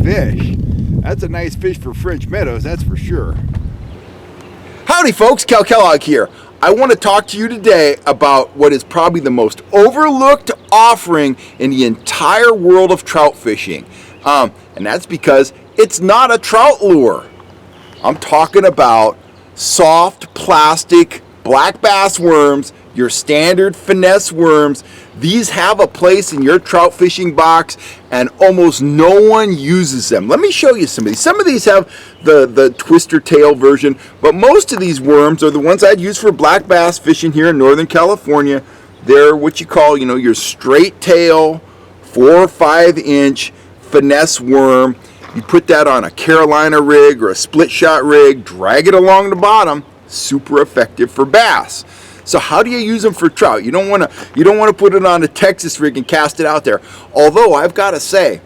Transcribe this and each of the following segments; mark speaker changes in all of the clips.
Speaker 1: fish. That's a nice fish for French Meadows, that's for sure.
Speaker 2: Howdy folks, Cal Kellogg here. I want to talk to you today about what is probably the most overlooked offering in the entire world of trout fishing. And that's because it's not a trout lure. I'm talking about soft plastic black bass worms, your standard finesse worms. These have a place in your trout fishing box and almost no one uses them. Let me show you some of these. Some of these have the twister tail version, but most of these worms are the ones I'd use for black bass fishing here in Northern California. They're what you call, your straight tail, 4 or 5 inch finesse worm. You put that on a Carolina rig or a split shot rig, drag it along the bottom, super effective for bass. So how do you use them for trout? You don't want to put it on a Texas rig and cast it out there. Although I've got to say,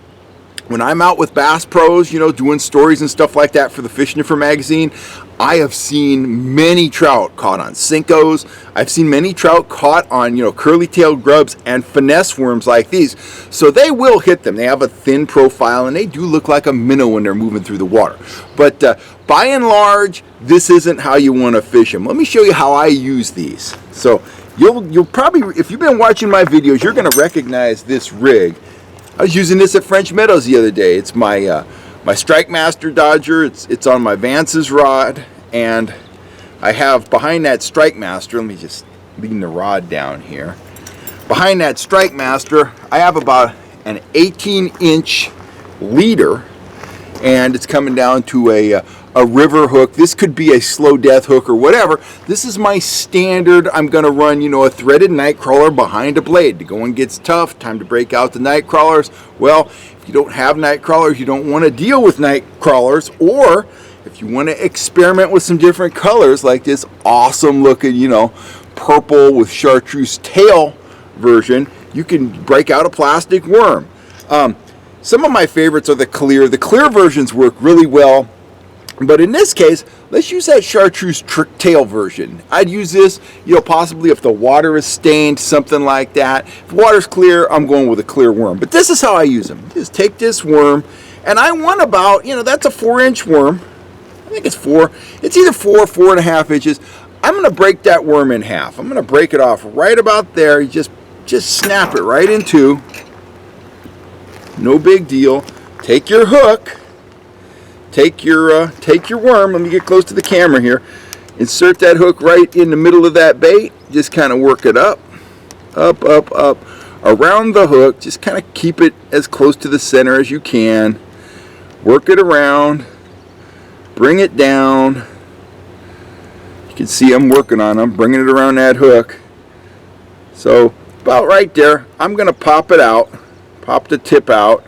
Speaker 2: when I'm out with Bass Pros, doing stories and stuff like that for the Fishing For magazine, I have seen many trout caught on Cincos. I've seen many trout caught on, curly-tailed grubs and finesse worms like these. So they will hit them. They have a thin profile and they do look like a minnow when they're moving through the water. But by and large, this isn't how you want to fish them. Let me show you how I use these. So you'll probably, if you've been watching my videos, you're going to recognize this rig. I was using this at French Meadows the other day. It's my my Strike Master Dodger. It's on my Vance's rod, and I have behind that Strike Master, let me just lean the rod down here. Behind that Strike Master, I have about an 18-inch leader, and it's coming down to a river hook. This could be a slow death hook or whatever. This is my standard. I'm going to run, a threaded night crawler behind a blade. The going gets tough, time to break out the night crawlers. Well, if you don't have night crawlers, you don't want to deal with night crawlers, or if you want to experiment with some different colors like this awesome looking, purple with chartreuse tail version, you can break out a plastic worm. Some of my favorites are the clear. The clear versions work really well. But in this case, let's use that chartreuse tail version. I'd use this, possibly if the water is stained, something like that. If water's clear, I'm going with a clear worm. But this is how I use them. Just take this worm, and I want about, that's a 4-inch worm. I think it's 4. It's either 4 or 4.5 inches. I'm going to break that worm in half. I'm going to break it off right about there. You just snap it right in two. No big deal. Take your hook. Take your worm. Let me get close to the camera here. Insert that hook right in the middle of that bait. Just kind of work it up, around the hook. Just kind of keep it as close to the center as you can. Work it around. Bring it down. You can see I'm working on them, bringing it around that hook. So about right there. I'm going to pop it out. Pop the tip out.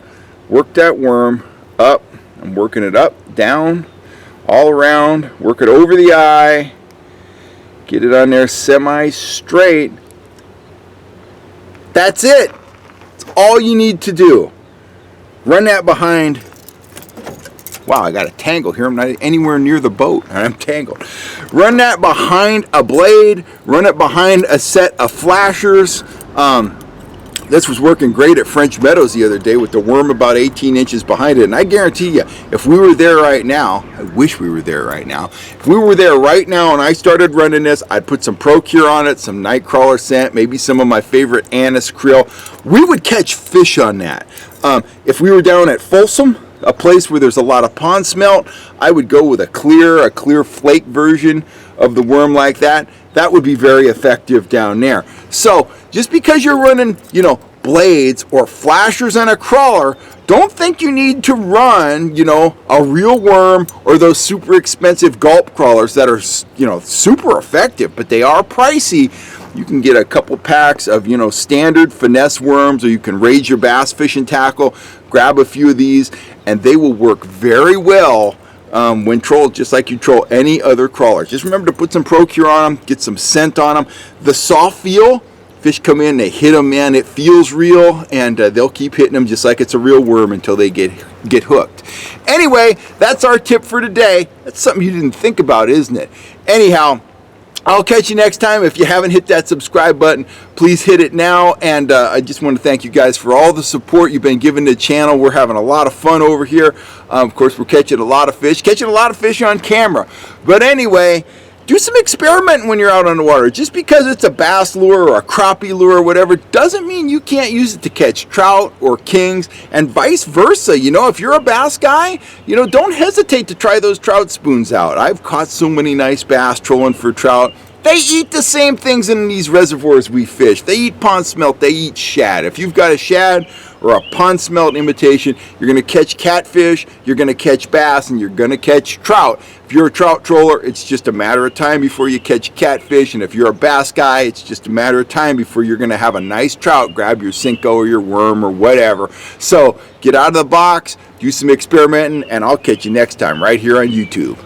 Speaker 2: Work that worm up. I'm working it up, down, all around, work it over the eye, get it on there semi-straight. That's it. That's all you need to do. Run that behind. Wow, I got a tangle here. I'm not anywhere near the boat, and I'm tangled. Run that behind a blade. Run it behind a set of flashers. This was working great at French Meadows the other day with the worm about 18 inches behind it. And I guarantee you, if we were there right now, I wish we were there right now. If we were there right now and I started running this, I'd put some Pro-Cure on it, some Nightcrawler scent, maybe some of my favorite anise krill. We would catch fish on that. If we were down at Folsom, a place where there's a lot of pond smelt, I would go with a clear flake version of the worm like that. That would be very effective down there. So just because you're running, blades or flashers on a crawler, don't think you need to run, a real worm or those super expensive gulp crawlers that are, super effective, but they are pricey. You can get a couple packs of, standard finesse worms, or you can raise your bass fishing tackle, grab a few of these, and they will work very well when trolled, just like you troll any other crawler. Just remember to put some Pro-Cure on them, get some scent on them. The soft feel, fish come in, they hit them, man, it feels real, and they'll keep hitting them just like it's a real worm until they get hooked. Anyway, that's our tip for today. That's something you didn't think about, isn't it? Anyhow, I'll catch you next time. If you haven't hit that subscribe button, please hit it now. And I just want to thank you guys for all the support you've been giving the channel. We're having a lot of fun over here. Of course, we're catching a lot of fish on camera. But anyway, do some experimenting when you're out on the water. Just because it's a bass lure or a crappie lure or whatever doesn't mean you can't use it to catch trout or kings, and vice versa. You know, if you're a bass guy, you know, don't hesitate to try those trout spoons out. I've caught so many nice bass trolling for trout. They eat the same things in these reservoirs we fish. They eat pond smelt, they eat shad. If you've got a shad or a pond smelt imitation, you're going to catch catfish, you're going to catch bass, and you're going to catch trout. If you're a trout troller, it's just a matter of time before you catch catfish, and if you're a bass guy, it's just a matter of time before you're going to have a nice trout grab your Senko or your worm or whatever. So get out of the box, do some experimenting, and I'll catch you next time right here on YouTube.